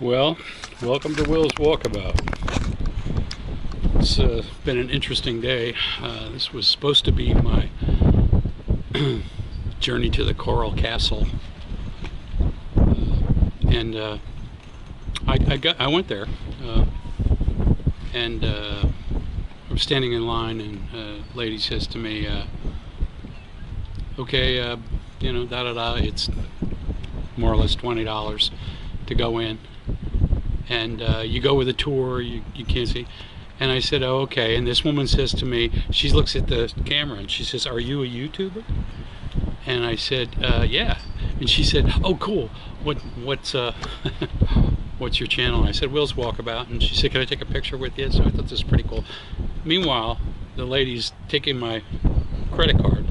Well, welcome to Will's Walkabout. It's been an interesting day. This was supposed to be my journey to the Coral Castle, and I went there, and I'm standing in line, and a lady says to me, "Okay, it's more or less $20 to go in." And you go with a tour, you can't see. And I said, oh, okay. And this woman says to me, she looks at the camera and she says, "Are you a YouTuber?" And I said, yeah. And she said, oh, cool. What's what's your channel? And I said, Will's Walkabout. And she said, can I take a picture with you? So I thought this was pretty cool. Meanwhile, the lady's taking my credit card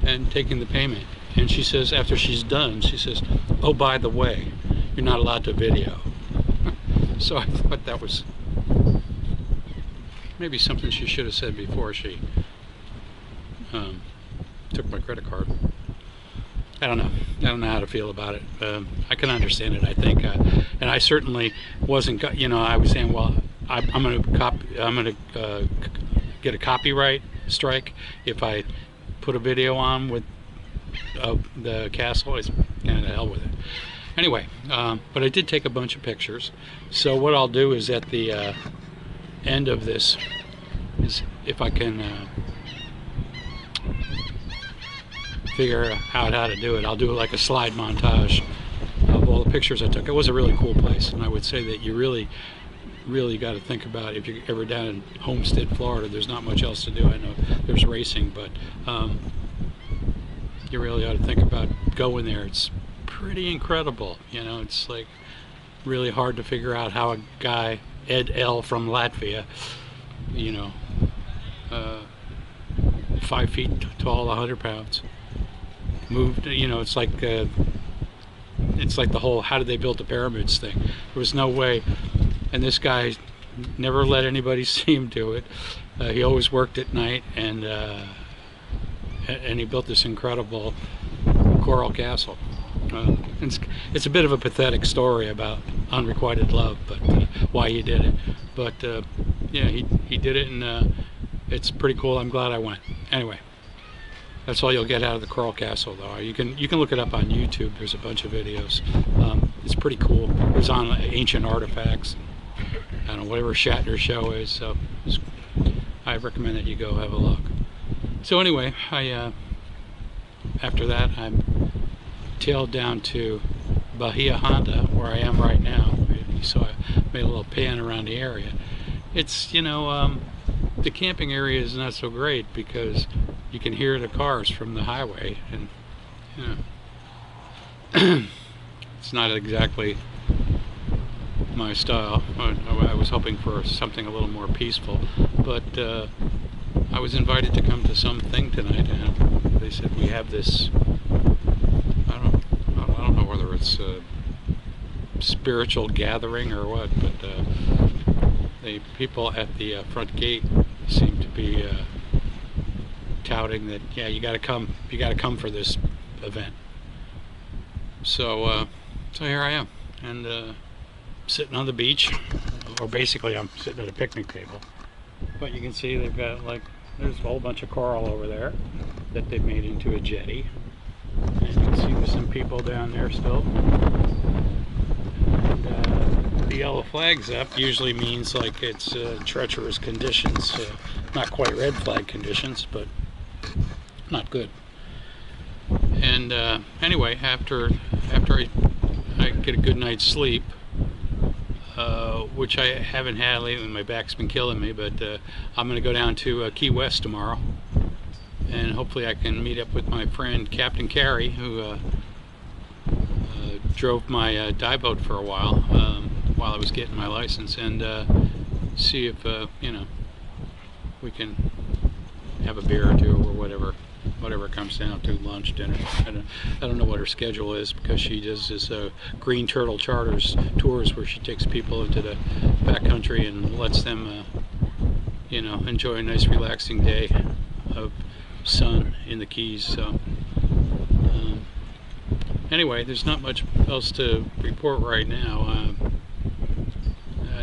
and taking the payment. And she says, after she's done, she says, oh, by the way, you're not allowed to video. So I thought that was maybe something she should have said before she took my credit card. I don't know how to feel about it. I can understand it, I think, and I certainly wasn't. I was saying, well, I'm going to get a copyright strike if I put a video on with the castle. It's kind of hell with it. Anyway, but I did take a bunch of pictures. So what I'll do is at the end of this, is if I can figure out how to do it, I'll do like a slide montage of all the pictures I took. It was a really cool place, and I would say that you really got to think about, if you're ever down in Homestead, Florida, there's not much else to do. I know there's racing, but you really ought to think about going there. It's pretty incredible. It's like really hard to figure out how a guy, Ed L from Latvia, 5 feet tall, 100 pounds, moved. It's like the whole how did they build the pyramids thing. There was no way, and this guy never let anybody see him do it. He always worked at night, and he built this incredible coral castle. It's a bit of a pathetic story about unrequited love, but why he did it. But yeah, he did it, and it's pretty cool. I'm glad I went. Anyway, that's all you'll get out of the Coral Castle, though. You can look it up on YouTube. There's a bunch of videos. It's pretty cool. It was on ancient artifacts. I don't know, whatever Shatner's show is. So I recommend that you go have a look. So anyway, after that, I'm tailed down to Bahia Honda, where I am right now. So I made a little pan around the area. It's, the camping area is not so great because you can hear the cars from the highway, and it's not exactly my style. I was hoping for something a little more peaceful, but I was invited to come to something tonight, and they said we have this, I don't know whether it's a spiritual gathering or what, but the people at the front gate seem to be touting that, yeah, you got to come for this event. So here I am, and sitting on the beach, or basically I'm sitting at a picnic table. But you can see they've got, like, there's a whole bunch of coral over there that they've made into a jetty. And you can see there's some people down there still. And the yellow flag's up usually means like it's treacherous conditions. Not quite red flag conditions, but not good. And anyway, after I get a good night's sleep, which I haven't had lately, my back's been killing me, but I'm going to go down to Key West tomorrow, and hopefully I can meet up with my friend Captain Carey, who drove my dive boat for a while I was getting my license, and see if we can have a beer or two, or whatever it comes down to, lunch, dinner. I don't know what her schedule is, because she does this Green Turtle Charters tours where she takes people into the backcountry and lets them enjoy a nice relaxing day of sun in the Keys. So anyway, there's not much else to report right now.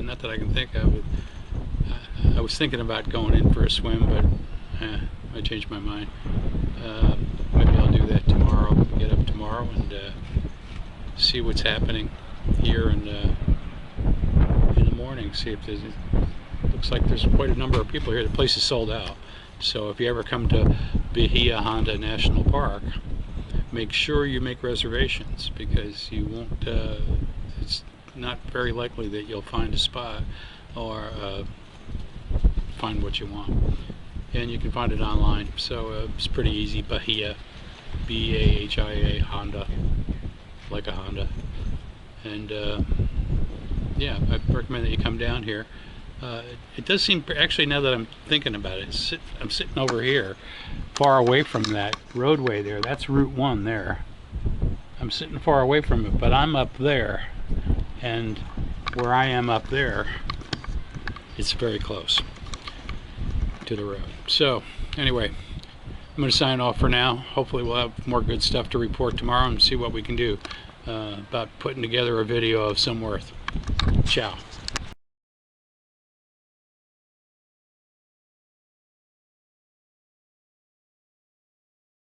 Not that I can think of. I was thinking about going in for a swim, but I changed my mind. Maybe I'll do that tomorrow. Get up tomorrow and see what's happening here and in the morning. See if there's. Looks like there's quite a number of people here. The place is sold out. So if you ever come to Bahia Honda National Park, make sure you make reservations, because you won't. It's not very likely that you'll find a spot or find what you want. And you can find it online, so it's pretty easy. Bahia, B-A-H-I-A, Honda, like a Honda. And yeah, I recommend that you come down here. It does seem, actually, now that I'm thinking about it, I'm sitting over here, far away from that roadway there. That's Route 1 there. I'm sitting far away from it, but I'm up there, and where I am up there, it's very close to the road. So anyway, I'm going to sign off for now. Hopefully we'll have more good stuff to report tomorrow and see what we can do about putting together a video of some worth. Ciao.